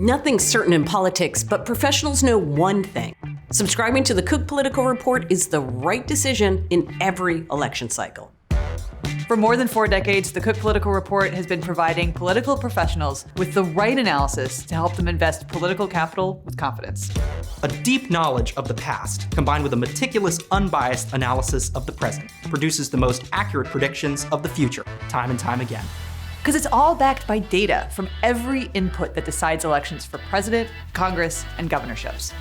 Nothing's certain in politics, but professionals know one thing. Subscribing to the Cook Political Report is the right decision in every election cycle. For more than 4 decades, the Cook Political Report has been providing political professionals with the right analysis to help them invest political capital with confidence. A deep knowledge of the past, combined with a meticulous, unbiased analysis of the present, produces the most accurate predictions of the future, time and time again. Because it's all backed by data from every input that decides elections for president, Congress, and governorships.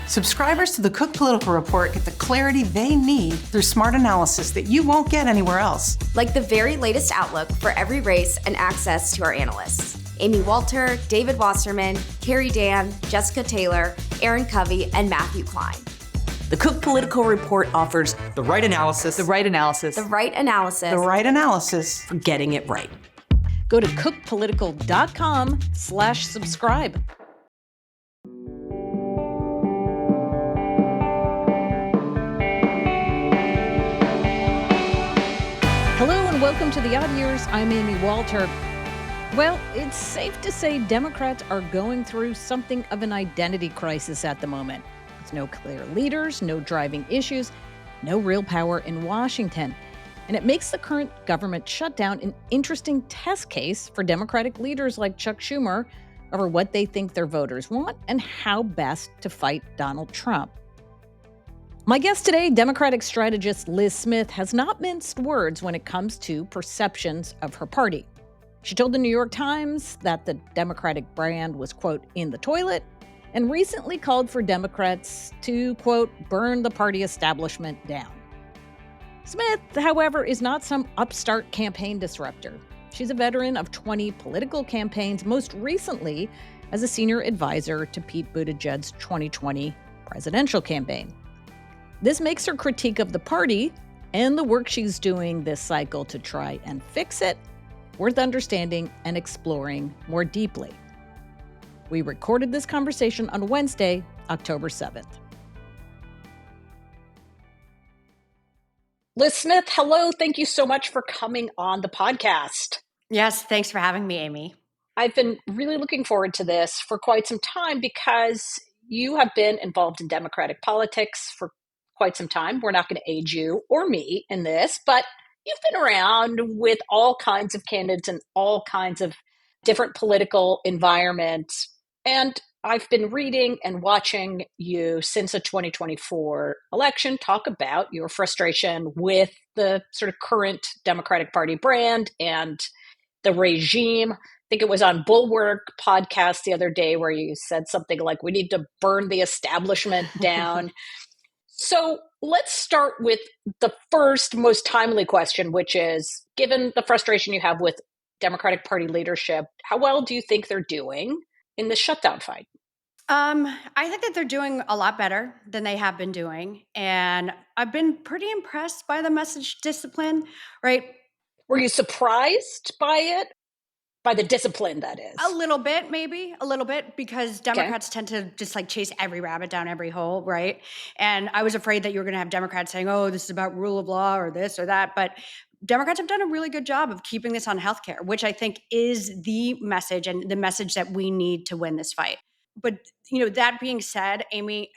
Subscribers to the Cook Political Report get the clarity they need through smart analysis that you won't get anywhere else. Like the very latest outlook for every race and access to our analysts. Amy Walter, David Wasserman, Carrie Dan, Jessica Taylor, Aaron Covey, and Matthew Klein. The Cook Political Report offers the right analysis, the right analysis, the right analysis, the right analysis for getting it right. Go to cookpolitical.com/subscribe. Hello and welcome to The Odd Years. I'm Amy Walter. Well, it's safe to say Democrats are going through something of an identity crisis at the moment. There's no clear leaders, no driving issues, no real power in Washington. And it makes the current government shutdown an interesting test case for Democratic leaders like Chuck Schumer over what they think their voters want and how best to fight Donald Trump. My guest today, Democratic strategist Lis Smith, has not minced words when it comes to perceptions of her party. She told the New York Times that the Democratic brand was, quote, in the toilet, and recently called for Democrats to, quote, burn the party establishment down. Smith, however, is not some upstart campaign disruptor. She's a veteran of 20 political campaigns, most recently as a senior advisor to Pete Buttigieg's 2020 presidential campaign. This makes her critique of the party and the work she's doing this cycle to try and fix it worth understanding and exploring more deeply. We recorded this conversation on Wednesday, October 7th. Lis Smith, hello. Thank you so much for coming on the podcast. Yes, thanks for having me, Amy. I've been really looking forward to this for quite some time because you have been involved in Democratic politics for quite some time. We're not going to age you or me in this, but you've been around with all kinds of candidates in all kinds of different political environments. And I've been reading and watching you since the 2024 election talk about your frustration with the sort of current Democratic Party brand and the regime. I think it was on Bulwark podcast the other day where you said something like, we need to burn the establishment down. So let's start with the first most timely question, which is, given the frustration you have with Democratic Party leadership, how well do you think they're doing in the shutdown fight? I think that they're doing a lot better than they have been doing. And I've been pretty impressed by the message discipline, right? Were you surprised by it? By the discipline, that is. A little bit, maybe. A little bit, because Democrats tend to just like chase every rabbit down every hole, right? And I was afraid that you were going to have Democrats saying, oh, this is about rule of law or this or that. But Democrats have done a really good job of keeping this on healthcare, which I think is the message and the message that we need to win this fight. But, that being said, Amy,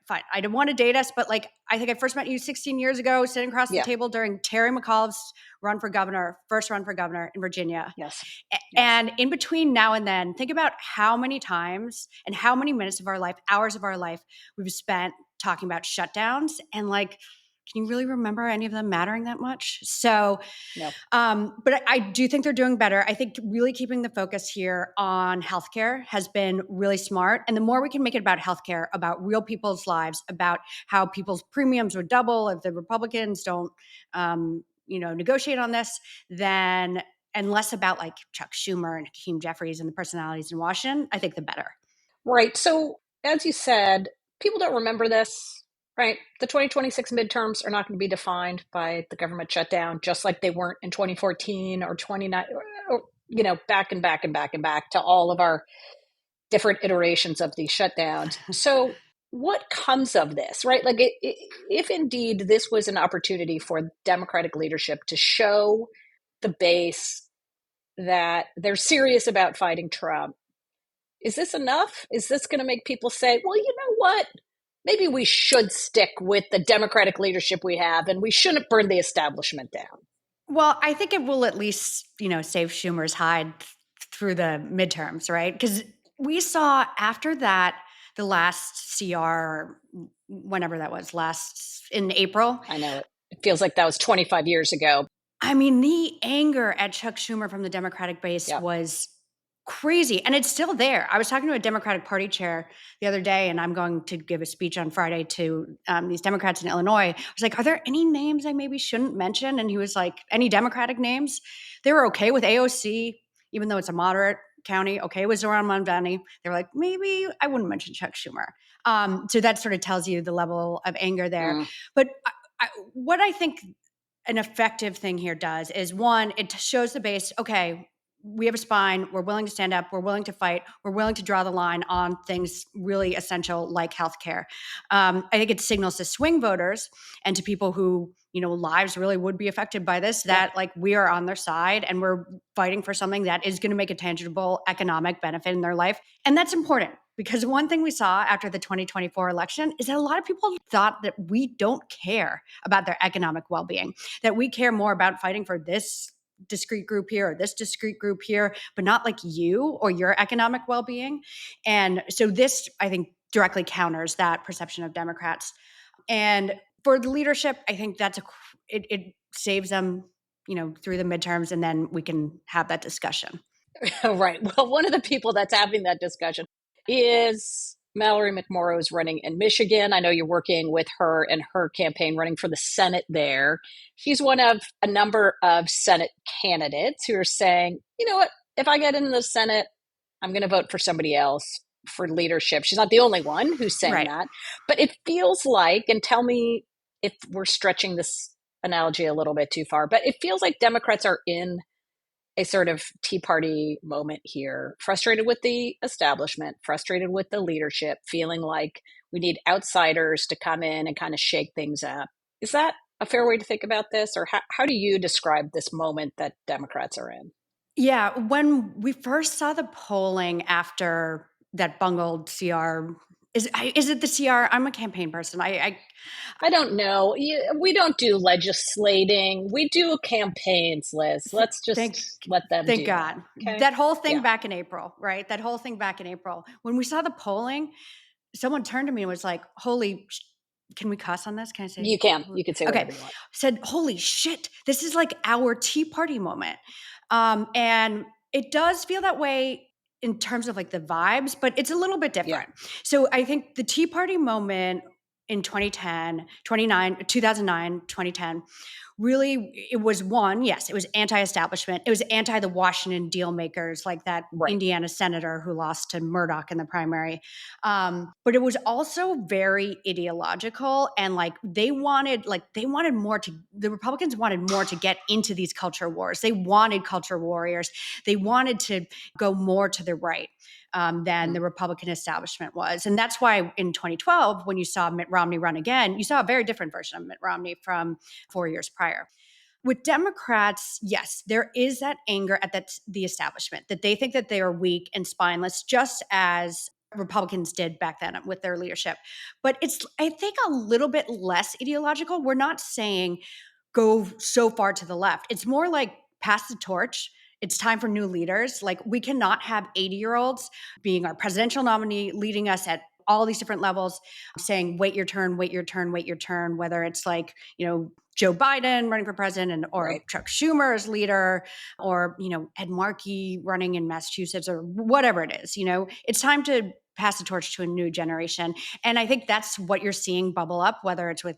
fine. I don't want to date us, but I think I first met you 16 years ago, sitting across the table during Terry McAuliffe's first run for governor in Virginia. Yes. And in between now and then, think about how many times and how many minutes of our life, hours of our life we've spent talking about shutdowns and can you really remember any of them mattering that much? So, no. But I do think they're doing better. I think really keeping the focus here on healthcare has been really smart. And the more we can make it about healthcare, about real people's lives, about how people's premiums would double if the Republicans don't, negotiate on this, and less about Chuck Schumer and Hakeem Jeffries and the personalities in Washington, I think the better. Right. So as you said, people don't remember this. Right. The 2026 midterms are not going to be defined by the government shutdown, just like they weren't in 2014 or 29, back to all of our different iterations of these shutdowns. So what comes of this, right? If indeed this was an opportunity for Democratic leadership to show the base that they're serious about fighting Trump, Is this enough? Is this going to make people say, well, you know what? Maybe we should stick with the Democratic leadership we have and we shouldn't burn the establishment down? Well, I think it will at least, save Schumer's hide through the midterms, right? Because we saw after that, the last CR, whenever that was, last in April. I know it feels like that was 25 years ago. I mean, the anger at Chuck Schumer from the Democratic base was crazy. And it's still there. I was talking to a Democratic Party chair the other day, and I'm going to give a speech on Friday to these Democrats in Illinois. I was like, are there any names I maybe shouldn't mention? And he was like, any Democratic names? They were okay with AOC, even though it's a moderate county, okay with Zoran Mondani. They were like, maybe I wouldn't mention Chuck Schumer. So that sort of tells you the level of anger there. But what I think an effective thing here does is, one, it shows the base, okay, we have a spine, we're willing to stand up, we're willing to fight, we're willing to draw the line on things really essential like healthcare. I think it signals to swing voters and to people who, lives really would be affected by this, that like we are on their side and we're fighting for something that is going to make a tangible economic benefit in their life. And that's important. Because one thing we saw after the 2024 election is that a lot of people thought that we don't care about their economic well-being, that we care more about fighting for this discrete group here or this discrete group here, but not like you or your economic well-being. And so this, I think, directly counters that perception of Democrats. And for the leadership, I think it saves them, through the midterms, and then we can have that discussion. Right. Well, one of the people that's having that discussion is Mallory McMorrow's running in Michigan. I know you're working with her and her campaign running for the Senate there. She's one of a number of Senate candidates who are saying, you know what, if I get into the Senate, I'm going to vote for somebody else for leadership. She's not the only one who's saying that, but it feels like, and tell me if we're stretching this analogy a little bit too far, but it feels like Democrats are in a sort of Tea Party moment here, frustrated with the establishment, frustrated with the leadership, feeling like we need outsiders to come in and kind of shake things up. Is that a fair way to think about this? Or how do you describe this moment that Democrats are in? Yeah, when we first saw the polling after that bungled CR, is it the CR? I'm a campaign person. I don't know. We don't do legislating. We do campaigns, Liz. Let's just let them thank do God. that. Okay? That whole thing back in April, right? That whole thing back in April. When we saw the polling, someone turned to me and was like, can we cuss on this? Can I say? You can. You can say whatever you want. Said, holy shit, this is like our Tea Party moment. And it does feel that way in terms of like the vibes, but it's a little bit different. So I think the Tea Party moment in 2009, 2010, really, it was it was anti-establishment. It was anti the Washington deal makers, like that Indiana senator who lost to Murdoch in the primary. But it was also very ideological, and like the Republicans wanted more to get into these culture wars. They wanted culture warriors. They wanted to go more to the right than the Republican establishment was. And that's why in 2012, when you saw Mitt Romney run again, you saw a very different version of Mitt Romney from 4 years prior. With Democrats, yes, there is that anger at the establishment, that they think that they are weak and spineless, just as Republicans did back then with their leadership. But it's, I think, a little bit less ideological. We're not saying go so far to the left. It's more like pass the torch. It's time for new leaders. Like, we cannot have 80-year-olds being our presidential nominee, leading us at all these different levels, saying, wait your turn, wait your turn, wait your turn, whether it's like, Joe Biden running for president or Chuck Schumer as leader, or, Ed Markey running in Massachusetts, or whatever it is. It's time to pass the torch to a new generation. And I think that's what you're seeing bubble up, whether it's with,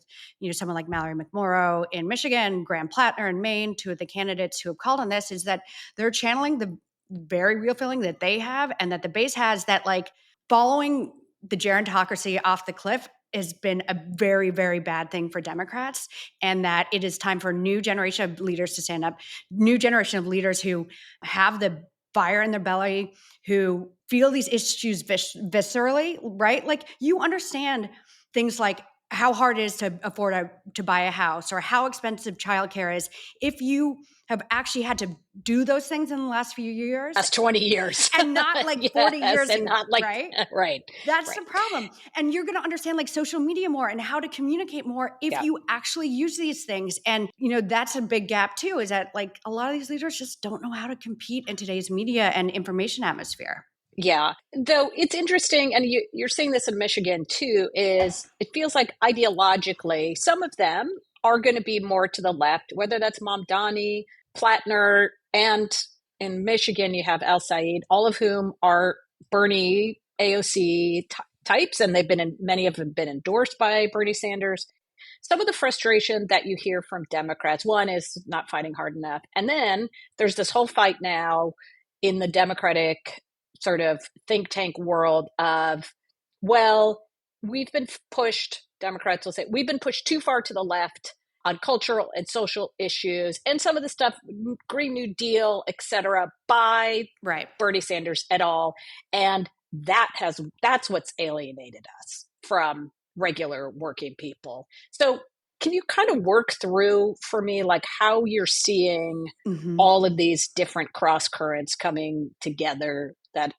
someone like Mallory McMorrow in Michigan, Graham Plattner in Maine, two of the candidates who have called on this, is that they're channeling the very real feeling that they have and that the base has, that like following the gerontocracy off the cliff has been a very, very bad thing for Democrats, and that it is time for a new generation of leaders to stand up, new generation of leaders who have the fire in their belly, who feel these issues viscerally, right? Like, you understand things like how hard it is to afford to buy a house, or how expensive childcare is, if you have actually had to do those things in the last few years. That's 20 years. And not like Yes, 40 years and ago, not like, right? Right. That's right. the problem. And you're going to understand like social media more and how to communicate more if Yeah. you actually use these things. And, that's a big gap too, is that like a lot of these leaders just don't know how to compete in today's media and information atmosphere. Yeah. Though it's interesting, and you're seeing this in Michigan too, is it feels like ideologically, some of them are going to be more to the left, whether that's Mamdani, Plattner, and in Michigan, you have Al Said, all of whom are Bernie AOC types, and many of them have been endorsed by Bernie Sanders. Some of the frustration that you hear from Democrats, one is not fighting hard enough. And then there's this whole fight now in the Democratic sort of think tank world of, well, Democrats will say, we've been pushed too far to the left on cultural and social issues and some of the stuff, Green New Deal, et cetera, by Bernie Sanders et al. And that's what's alienated us from regular working people. So can you kind of work through for me, like how you're seeing all of these different cross currents coming together that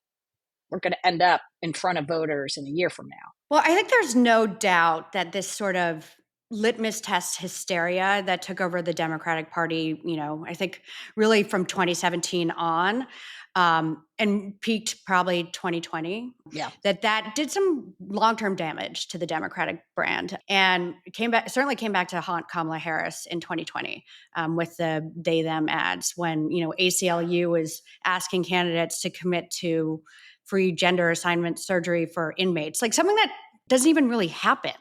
we're going to end up in front of voters in a year from now? Well, I think there's no doubt that this sort of litmus test hysteria that took over the Democratic Party, I think really from 2017 on, and peaked probably 2020. Yeah. That did some long-term damage to the Democratic brand, and certainly came back to haunt Kamala Harris in 2020 with the they them ads when ACLU was asking candidates to commit to free gender assignment surgery for inmates, like something that doesn't even really happen,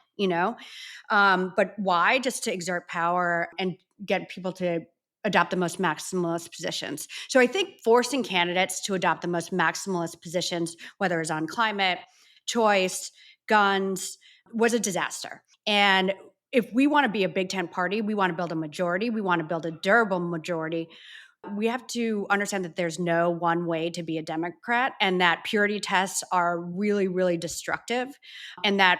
but why? Just to exert power and get people to adopt the most maximalist positions. So I think forcing candidates to adopt the most maximalist positions, whether it's on climate, choice, guns, was a disaster. And if we want to be a big tent party, we want to build a majority, we want to build a durable majority, we have to understand that there's no one way to be a Democrat, and that purity tests are really, really destructive, and that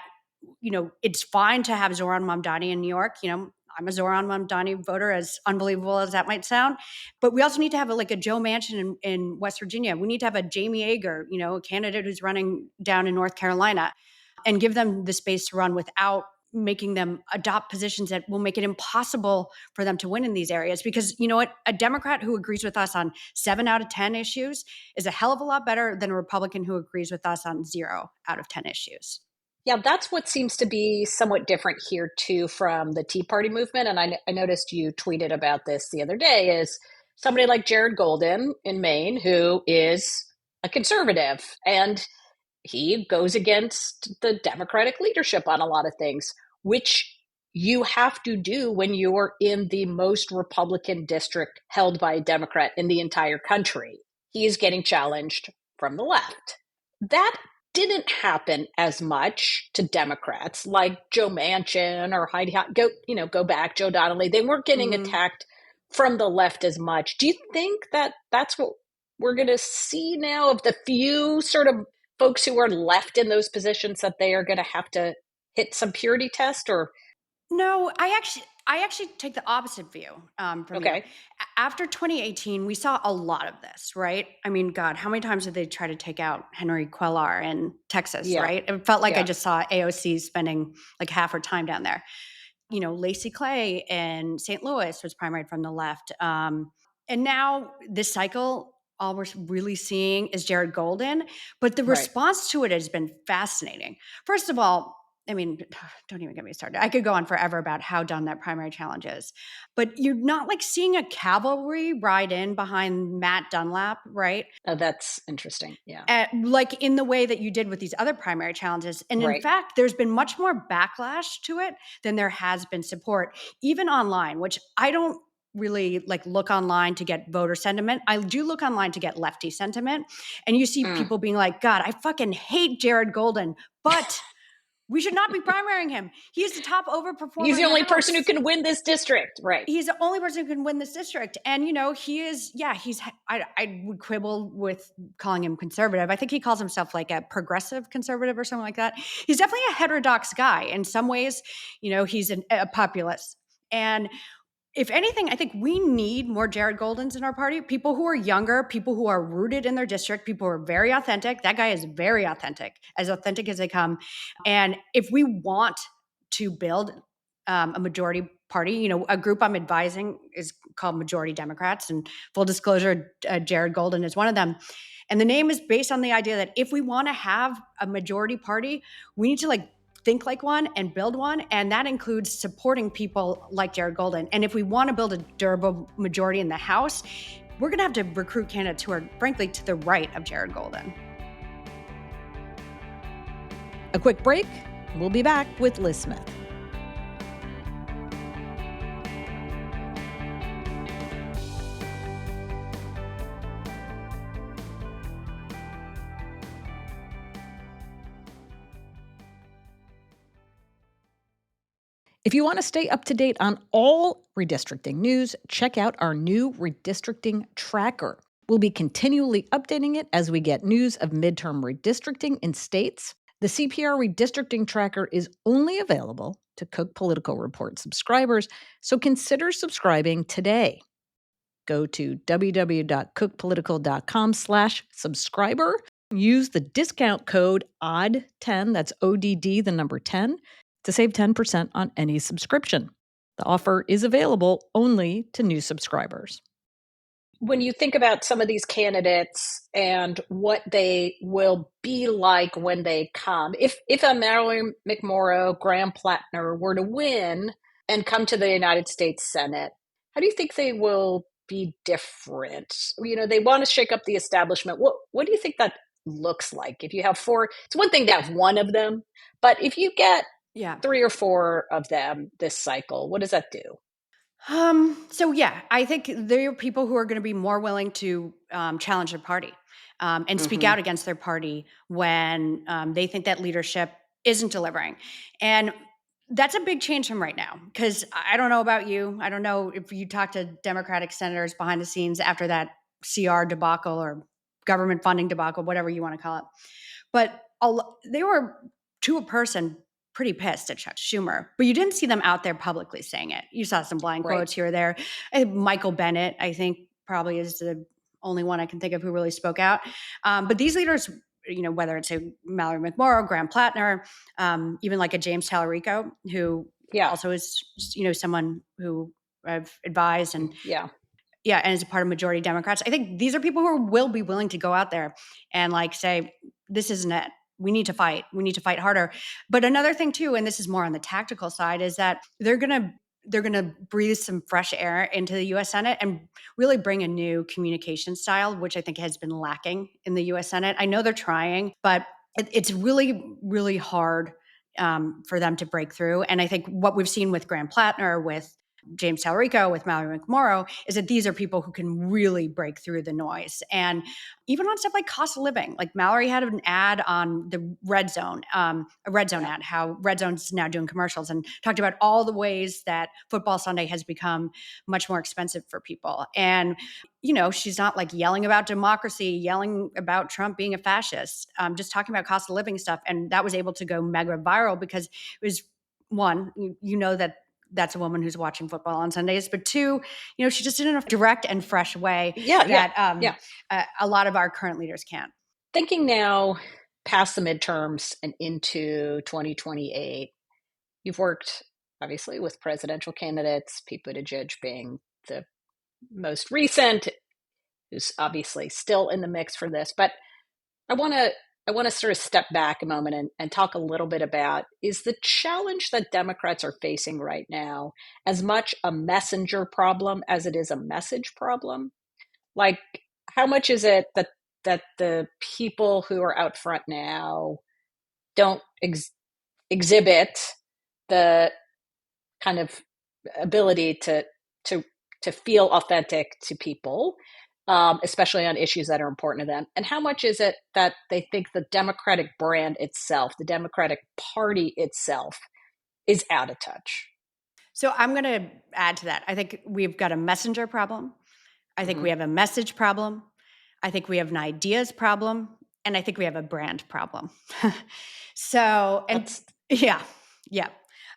it's fine to have Zohran Mamdani in New York. I'm a Zohran Mamdani voter, as unbelievable as that might sound. But we also need to have a Joe Manchin in West Virginia. We need to have a Jamie Yeager, a candidate who's running down in North Carolina, and give them the space to run without making them adopt positions that will make it impossible for them to win in these areas. Because you know what? A Democrat who agrees with us on 7 out of 10 issues is a hell of a lot better than a Republican who agrees with us on 0 out of 10 issues. Yeah, that's what seems to be somewhat different here too from the Tea Party movement. And I noticed you tweeted about this the other day, is somebody like Jared Golden in Maine, who is a conservative, and he goes against the Democratic leadership on a lot of things, which you have to do when you're in the most Republican district held by a Democrat in the entire country. He is getting challenged from the left. That didn't happen as much to Democrats like Joe Manchin or Heidi, go back, Joe Donnelly. They weren't getting attacked from the left as much. Do you think that that's what we're going to see now, of the few sort of folks who are left in those positions, that they are going to have to hit some purity test? Or no, I actually take the opposite view from you. After 2018, we saw a lot of this, right? I mean, God, how many times did they try to take out Henry Cuellar in Texas, right? It felt like I just saw AOC spending like half her time down there. Lacey Clay in St. Louis was primaried from the left. And now this cycle, all we're really seeing is Jared Golden. But the response to it has been fascinating. First of all, I mean, don't even get me started. I could go on forever about how dumb that primary challenge is. But you're not seeing a cavalry ride in behind Matt Dunlap, right? Oh, that's interesting. Yeah. Like in the way that you did with these other primary challenges. And in fact, there's been much more backlash to it than there has been support, even online, which I don't really look online to get voter sentiment. I do look online to get lefty sentiment. And you see people being like, God, I fucking hate Jared Golden, but We should not be primarying him. He is the top overperformer. He's the in only House. person who can win this district, right? He's the only person who can win this district. And, he is, I would quibble with calling him conservative. I think he calls himself like a progressive conservative or something like that. He's definitely a heterodox guy. In some ways, he's a populist. And if anything, I think we need more Jared Goldens in our party. People who are younger, people who are rooted in their district, people who are very authentic. That guy is very authentic as they come. And if we want to build a majority party, a group I'm advising is called Majority Democrats. And full disclosure, Jared Golden is one of them. And the name is based on the idea that if we want to have a majority party, we need to think like one and build one. And that includes supporting people like Jared Golden. And if we want to build a durable majority in the House, we're going to have to recruit candidates who are, frankly, to the right of Jared Golden. A quick break. We'll be back with Lis Smith. If you want to stay up to date on all redistricting news, check out our new redistricting tracker. We'll be continually updating it as we get news of midterm redistricting in states. The CPR redistricting tracker is only available to Cook Political Report subscribers, so consider subscribing today. Go to www.cookpolitical.com/subscriber. Use the discount code ODD10, that's ODD, the number 10, to save 10% on any subscription. The offer is available only to new subscribers. When you think about some of these candidates and what they will be like when they come, if a Mallory McMorrow, Graham Plattner were to win and come to the United States Senate, how do you think they will be different? They want to shake up the establishment. What do you think that looks like? If you have four, it's one thing to have one of them, but if you get 3 or 4 of them this cycle, what does that do? I think there are people who are going to be more willing to challenge their party and speak out against their party when they think that leadership isn't delivering. And that's a big change from right now, because I don't know about you. I don't know if you talk to Democratic senators behind the scenes after that CR debacle or government funding debacle, whatever you want to call it. But they were, to a person, pretty pissed at Chuck Schumer, but you didn't see them out there publicly saying it. You saw some blind quotes here or there. Michael Bennet, I think, probably is the only one I can think of who really spoke out. But these leaders, whether it's a Mallory McMorrow, Graham Plattner, even like a James Tallarico, who also is, someone who I've advised and and is a part of Majority Democrats. I think these are people who will be willing to go out there and say, this isn't it. We need to fight. We need to fight harder. But another thing too, and this is more on the tactical side, is that they're going to breathe some fresh air into the U.S. Senate and really bring a new communication style, which I think has been lacking in the U.S. Senate. I know they're trying, but it's really, really hard for them to break through. And I think what we've seen with Graham Plattner, with James Tallarico, with Mallory McMorrow, is that these are people who can really break through the noise. And even on stuff like cost of living, like Mallory had an ad on the Red Zone, a Red Zone ad, how Red Zone's now doing commercials, and talked about all the ways that football Sunday has become much more expensive for people. And, she's not yelling about democracy, yelling about Trump being a fascist, just talking about cost of living stuff. And that was able to go mega viral because it was, one, that's a woman who's watching football on Sundays. But 2, she just did it in a direct and fresh way that a lot of our current leaders can't. Thinking now past the midterms and into 2028, you've worked obviously with presidential candidates, Pete Buttigieg being the most recent, who's obviously still in the mix for this. But I want to sort of step back a moment and talk a little bit about, is the challenge that Democrats are facing right now as much a messenger problem as it is a message problem? How much is it that the people who are out front now don't exhibit the kind of ability to feel authentic to people? especially on issues that are important to them? And how much is it that they think the Democratic brand itself, the Democratic Party itself, is out of touch? So I'm going to add to that. I think we've got a messenger problem. I think we have a message problem. I think we have an ideas problem. And I think we have a brand problem. So, and That's yeah, yeah.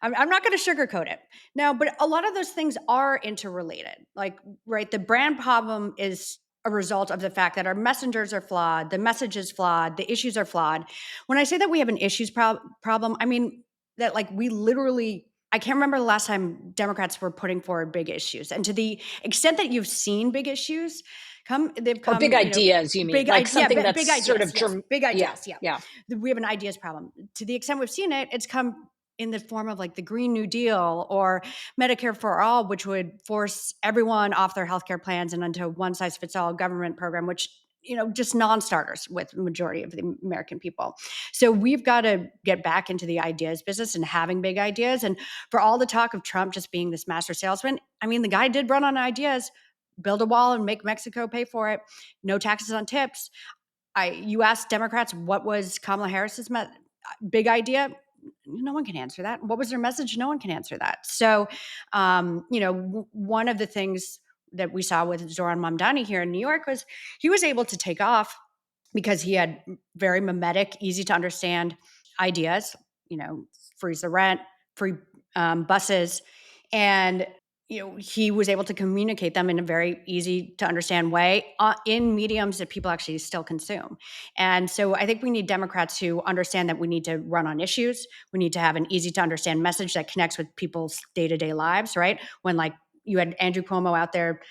I'm not going to sugarcoat it. No, but a lot of those things are interrelated. Like, right, the brand problem is a result of the fact that our messengers are flawed, the message is flawed, the issues are flawed. When I say that we have an issues problem, I mean that like we literally, I can't remember the last time Democrats were putting forward big issues. And to the extent that you've seen big issues they've come, or big ideas, you mean? Like something big that's ideas, sort of yes, big ideas, yeah. We have an ideas problem. To the extent we've seen it, it's come in the form of like the Green New Deal or Medicare for All, which would force everyone off their healthcare plans and into one size fits all government program, which just non-starters with the majority of the American people. So we've got to get back into the ideas business and having big ideas. And for all the talk of Trump just being this master salesman, I mean, the guy did run on ideas, build a wall and make Mexico pay for it, no taxes on tips. You asked Democrats what was Kamala Harris's big idea. No one can answer that. What was their message? No one can answer that. So, one of the things that we saw with Zoran Mamdani here in New York was he was able to take off because he had very mimetic, easy to understand ideas, freeze the rent, free buses. And, he was able to communicate them in a very easy to understand way in mediums that people actually still consume. And so I think we need Democrats who understand that we need to run on issues. We need to have an easy to understand message that connects with people's day-to-day lives, right? When like you had Andrew Cuomo out there,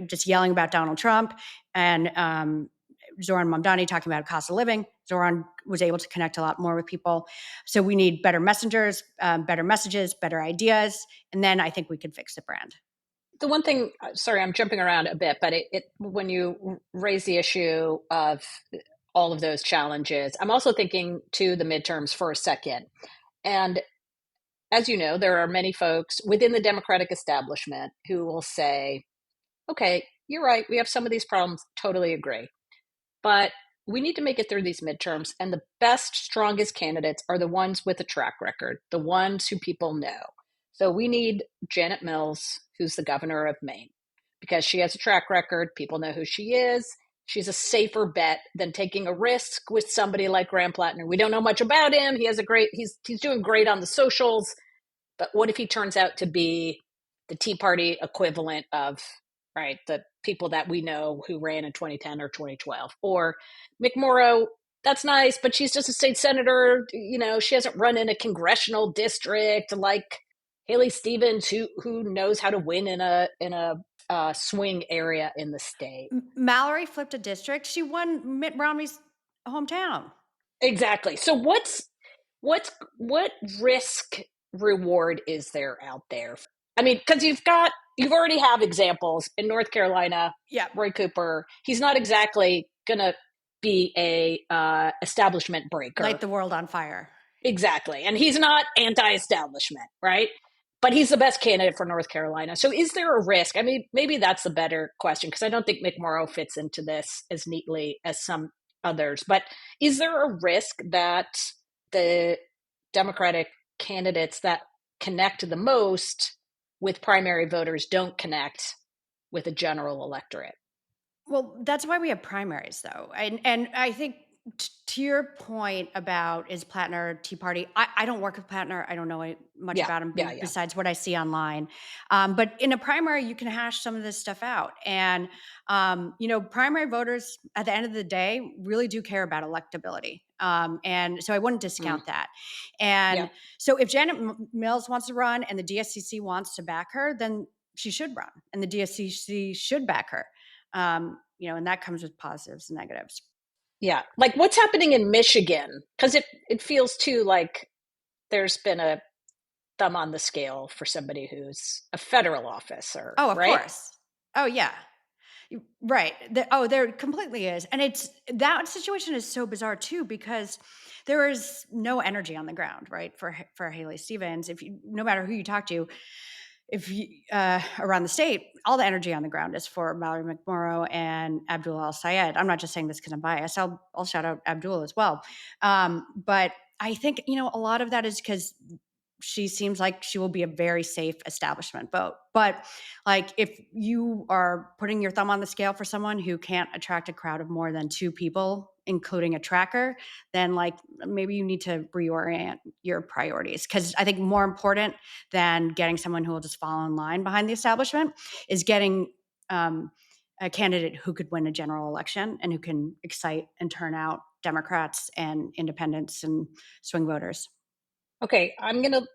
just yelling about Donald Trump and Zoran Mamdani talking about cost of living. Zoran was able to connect a lot more with people. So we need better messengers, better messages, better ideas. And then I think we can fix the brand. The one thing, sorry, I'm jumping around a bit, but when you raise the issue of all of those challenges, I'm also thinking to the midterms for a second. And as you know, there are many folks within the Democratic establishment who will say, okay, you're right, we have some of these problems, totally agree. But we need to make it through these midterms. And the best, strongest candidates are the ones with a track record, the ones who people know. So we need Janet Mills, who's the governor of Maine, because she has a track record. People know who she is. She's a safer bet than taking a risk with somebody like Graham Plattner. We don't know much about him. He's doing great on the socials. But what if he turns out to be the Tea Party equivalent of, right, the people that we know who ran in 2010 or 2012? Or McMorrow, that's nice, but she's just a state senator. She hasn't run in a congressional district like Haley Stevens, who knows how to win in a swing area in the state. Mallory flipped a district. She won Mitt Romney's hometown. Exactly. So what risk reward is there out there? I mean, because you've already have examples in North Carolina. Yeah, Roy Cooper. He's not exactly gonna be a establishment breaker. Light the world on fire. Exactly, and he's not anti-establishment, right? But he's the best candidate for North Carolina. So is there a risk? I mean, maybe that's the better question, because I don't think McMorrow fits into this as neatly as some others. But is there a risk that the Democratic candidates that connect the most with primary voters don't connect with a general electorate? Well, that's why we have primaries, though. And I think to your point about is Plattner Tea Party, I don't work with Plattner. I don't know much about him besides what I see online. But in a primary, you can hash some of this stuff out. And, primary voters at the end of the day really do care about electability. And so I wouldn't discount that. And so if Janet Mills wants to run and the DSCC wants to back her, then she should run and the DSCC should back her. And that comes with positives and negatives. Yeah. Like what's happening in Michigan? Because it feels too like there's been a thumb on the scale for somebody who's a federal officer. Oh, of right? course. Oh, yeah. Right. There completely is. And that situation is so bizarre too, because there is no energy on the ground, right? For Haley Stevens, no matter who you talk to, around the state, all the energy on the ground is for Mallory McMorrow and Abdul El-Sayed. I'm not just saying this because I'm biased. I'll shout out Abdul as well. But I think, a lot of that is because she seems like she will be a very safe establishment vote. But like, if you are putting your thumb on the scale for someone who can't attract a crowd of more than 2 people, including a tracker, then like maybe you need to reorient your priorities. Because I think more important than getting someone who will just fall in line behind the establishment is getting a candidate who could win a general election and who can excite and turn out Democrats and independents and swing voters. Okay, I'm gonna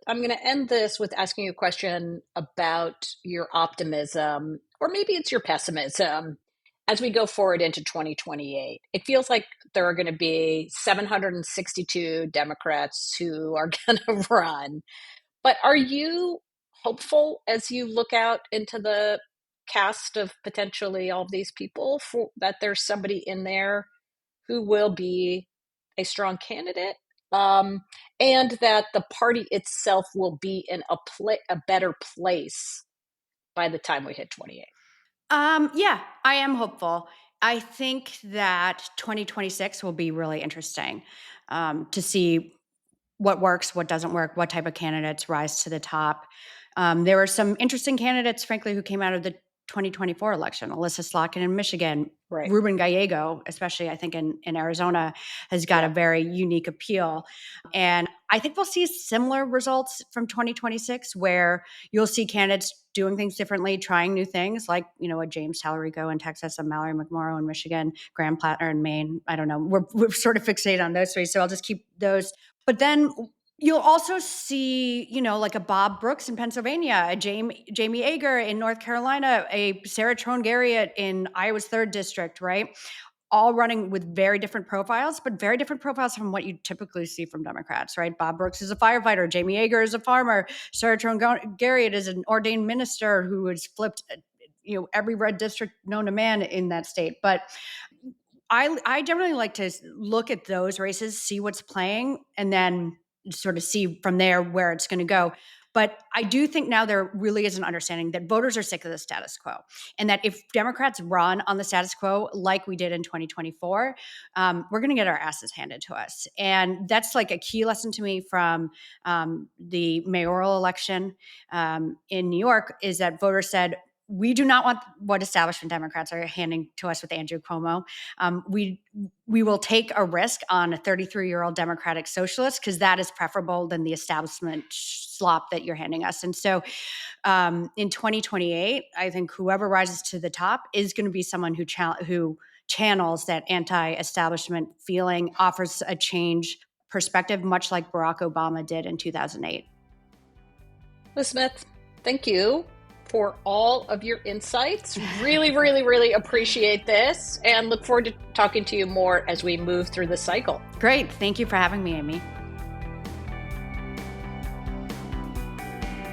end this with asking you a question about your optimism, or maybe it's your pessimism, as we go forward into 2028. It feels like there are going to be 762 Democrats who are going to run. But are you hopeful as you look out into the cast of potentially all of these people that there's somebody in there who will be a strong candidate, and that the party itself will be in a better place by the time we hit 28? Yeah, I am hopeful. I think that 2026 will be really interesting to see what works, what doesn't work, what type of candidates rise to the top. There were some interesting candidates, frankly, who came out of the 2024 election. Alyssa Slotkin in Michigan, Right. Ruben Gallego, especially I think in Arizona, has got a very unique appeal. And I think we'll see similar results from 2026 where you'll see candidates doing things differently, trying new things like, a James Talarico in Texas, a Mallory McMorrow in Michigan, Graham Plattner in Maine. I don't know. We're sort of fixated on those 3, so I'll just keep those. But then you'll also see, like a Bob Brooks in Pennsylvania, a Jamie Yeager in North Carolina, a Sarah Trone Garriott in Iowa's 3rd district, right? All running with very different profiles, but very different profiles from what you typically see from Democrats, right? Bob Brooks is a firefighter. Jamie Yeager is a farmer. Sarah Trone Garriott is an ordained minister who has flipped, every red district known to man in that state. But I generally like to look at those races, see what's playing, and then sort of see from there where it's going to go. But I do think now there really is an understanding that voters are sick of the status quo, and that if Democrats run on the status quo like we did in 2024, we're going to get our asses handed to us. And that's like a key lesson to me from the mayoral election in New York, is that voters said, we do not want what establishment Democrats are handing to us with Andrew Cuomo. We will take a risk on a 33-year-old Democratic socialist because that is preferable than the establishment slop that you're handing us. And so in 2028, I think whoever rises to the top is going to be someone who channels that anti-establishment feeling, offers a change perspective, much like Barack Obama did in 2008. Lis Smith, thank you for all of your insights. Really, really, really appreciate this, and look forward to talking to you more as we move through the cycle. Great. Thank you for having me, Amy.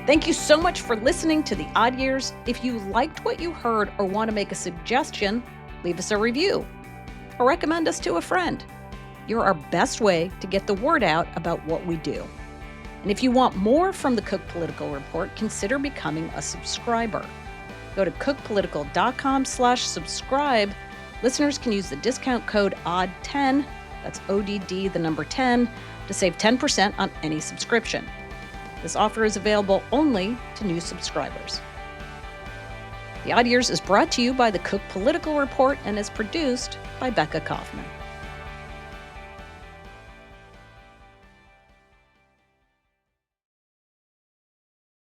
Thank you so much for listening to The Odd Years. If you liked what you heard or want to make a suggestion, leave us a review or recommend us to a friend. You're our best way to get the word out about what we do. And if you want more from the Cook Political Report, consider becoming a subscriber. Go to cookpolitical.com/subscribe. Listeners can use the discount code ODD10, that's ODD, the number 10, to save 10% on any subscription. This offer is available only to new subscribers. The Odd Years is brought to you by the Cook Political Report and is produced by Becca Kaufman.